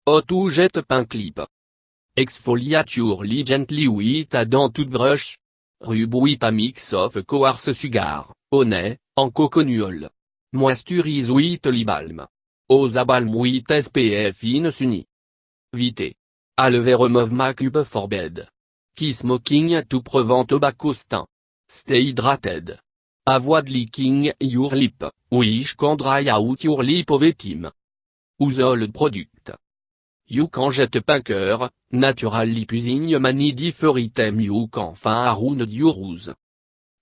O to jet pink clip. Exfoliate your lip gently with a dent toothbrush. Rub with a mix of coarse sugar, honey, and coconut. Moisturize with lip balm. Use a balm with SPF in sunny. Vite. Aloe vera remove makeup for bed. Keep smoking to prevent tobacco stain. Stay hydrated. Avoid licking your lip, which can dry out your lip over time. Use all product. You can jet pinker, natural lip using many different item you can find around your house.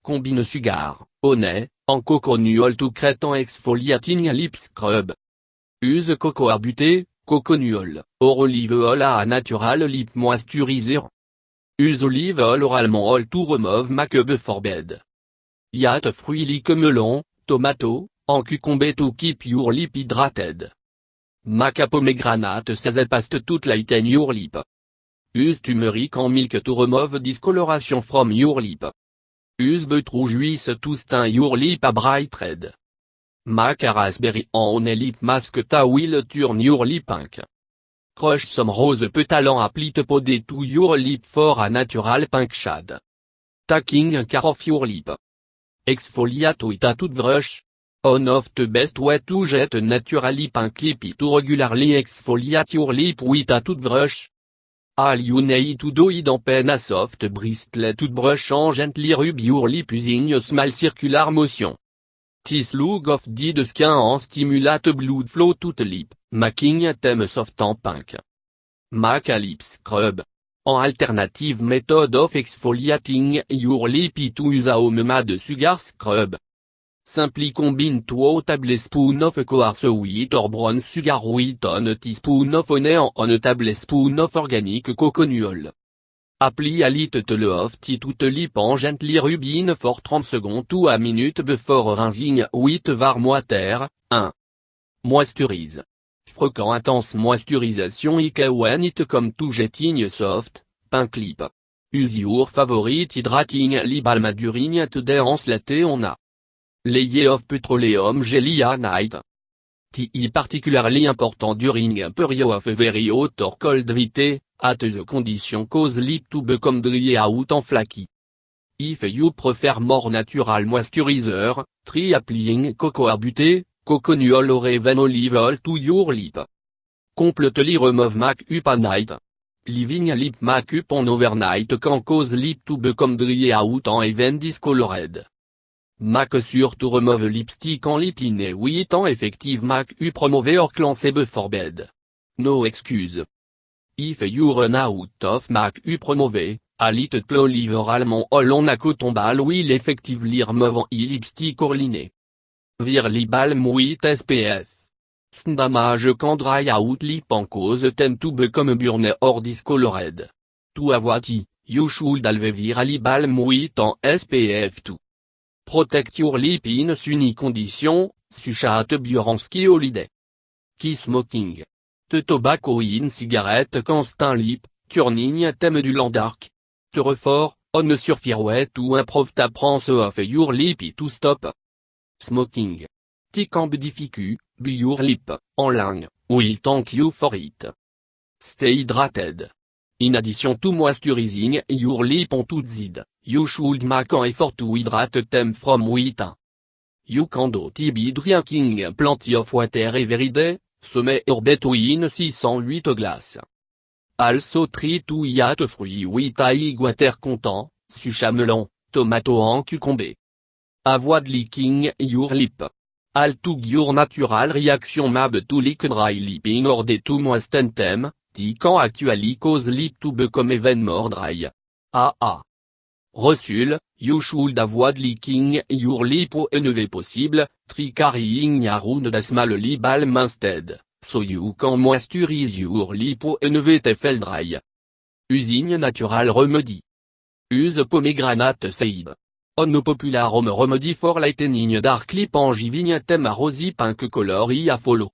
Combine sugar, honey, and coconut to create an exfoliating lip scrub. Use cocoa butte, coconut, or olive oil a natural lip moisturizer. Use olive oil or almond oil to remove makeup for bed. Yat fruits like melon, tomato, and cucumber to keep your lip hydrated. Maca pomegranate says paste tout lighten your lip. Use turmeric and milk to remove discoloration from your lip. Use beetroot juice to stain your lip a bright red. Maca raspberry and honey lip mask ta will turn your lip pink. Crush some rose petals and apply powder to your lip for a natural pink shade. Taking care of your lip. Exfoliate with a toothbrush. One of the best way to jet naturally pink lip is to regularly exfoliate your lip with a toothbrush. All you need to do is open a soft bristle toothbrush and gently rub your lip using a small circular motion. This look of the skin and stimulate blood flow to the lip, making them soft and pink. Make a lip scrub. An alternative method of exfoliating your lip is to use a homemade sugar scrub. Simply combine 2 tablespoons of coarse wheat or brown sugar with 1 teaspoon of honey and 1 tablespoon of organic coconut. Apply a little of tea to the lip and gently rub in for 30 seconds to a minute before rinsing with warm water. 1. Moisturize. Frequent intense moisturisation is when it comes to getting soft, pink lip. Use your favorite hydrating lip balm during the dance latte on a layer of petroleum jelly at night. Tea is particularly important during a period of very hot or cold vite, at the condition cause lip to become dry out and flaky. If you prefer more natural moisturizer, try applying cocoa butte, coconut or even olive oil to your lip. Completely remove makeup at night. Leaving lip makeup on overnight can cause lip to become dry out and even discolored. Make sure to remove lipstick and lip liner with an effective makeup remover or cleanser before bed. No excuse. If you run out of makeup remover, a little olive or almond oil on a cotton ball will effectively remove a lipstick or liner. Wear lip balm with SPF. Some damage can dry out lip and cause them to become burnt or discolored. To avoid it, you should always wear a lip balm with an SPF too. Protect your lip in sunny condition, such as during ski holiday. Keep smoking. The tobacco in cigarette can stain lip, turning them dull dark. Therefore, on surface to improve the appearance of your lip to stop smoking. It can be difficult, but your lip, en long, will thank you for it. Stay hydrated. In addition to moisturizing your lip on to side, you should make an effort to hydrate them from within. You can do it by drinking plenty of water every day, somewhere between 6 and 8 glass. Also try to eat fruits with high water content, such as melon, tomato and cucumber. Avoid licking your lip. Alter your natural reaction mab to lick dry lip in order to moisten them. It can actually cause lip to become even more dry. Rule, you should avoid licking your lip whenever possible, try carrying around the small lip balm instead, so you can moisturize your lip whenever they feel dry. Using natural remedy. Use pomegranate seed. On popular home remedy for lightening dark lip and giving them a rosy pink color a follow.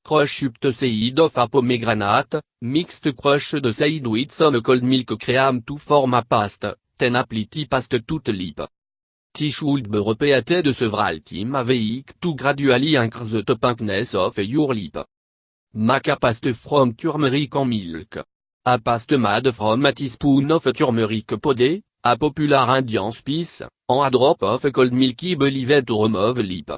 Crush up the seed of a pomegranate, mixed crush the seed with some cold milk cream to form a paste, then apply the paste to the lip. This should be repeated several times a week to gradually increase the pinkness of your lip. Make a paste from turmeric and milk. A paste made from a teaspoon of turmeric powder, a popular Indian spice, and a drop of cold milky believed to remove lip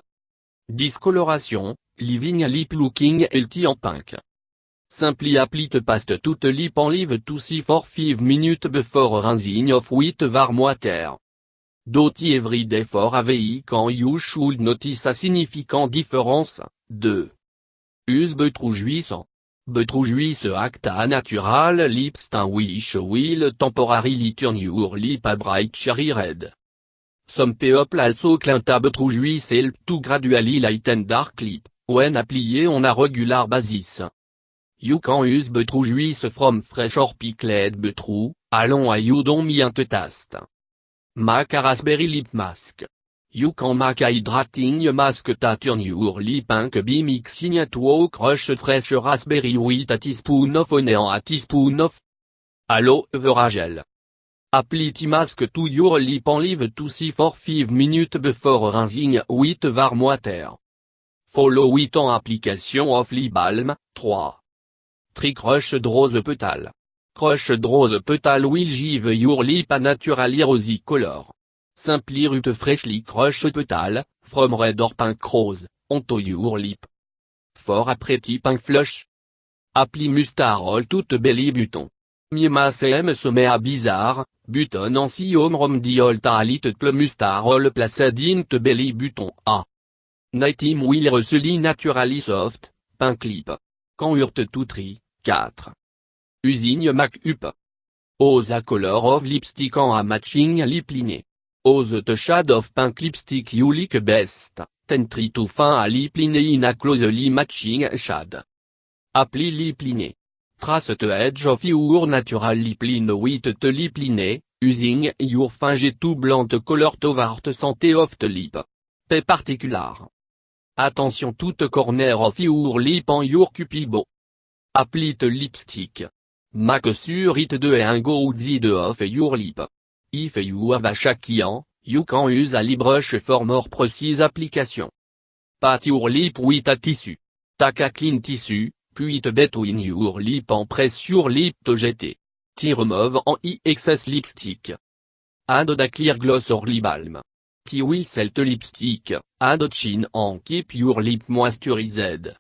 discoloration, leaving a lip looking healthy and pink. Simply apply the paste to the lip and leave to see for 5 minutes before rinsing off with warm water. Do it every day for a week and you should notice a significant difference. 2. Use butter juice. Butter juice act a natural lip stain which will temporarily turn your lip a bright cherry red. Some people also claim that butter juice help to gradually lighten dark lip, when applied on a regular basis. You can use butter juice from fresh or pickled butter, along a you don't mean to taste. Make a raspberry lip mask. You can make a hydrating mask that turn your lip pink by mixing 2 crushed fresh raspberry with a teaspoon of honey and a teaspoon of aloe vera gel. Apply the mask to your lip and leave to see for 5 minutes before rinsing with warm water. Follow it on application of lip balm. 3. Try crushed rose petal. Crushed rose petal will give your lip a naturally rosy color. Simply root freshly crushed petal, from red or pink rose, onto your lip. For a pretty pink flush. Apply mustard oil to the belly button. Miema cm sommet bizarre, button en si rom di olta lit ple mustard oil placed in the belly button a. Nightim will resuli naturally soft, pink lip. Quand hurt to tree. 4. Using make-up. Use a color of lipstick on a matching lip line. Use the shade of pink lipstick you like best, then try to find a lip line in a closely matching shade. Apply lip line. Trace the edge of your natural lip line with the lip line, using your finger to blend the color toward center of the lip. Pay particular attention to the corner of your lip and your cupido. Apply the lipstick. Make sure it doesn't go outside of your lip. If you have a shaky hand, you can use a lip brush for more precise application. Pat your lip with a tissue. Take a clean tissue, puis it between your lip and press your lip to jeter. Remove any excess lipstick. Add a clear gloss or lip balm. Will sell the lipstick, add a chin and keep your lip moisturized.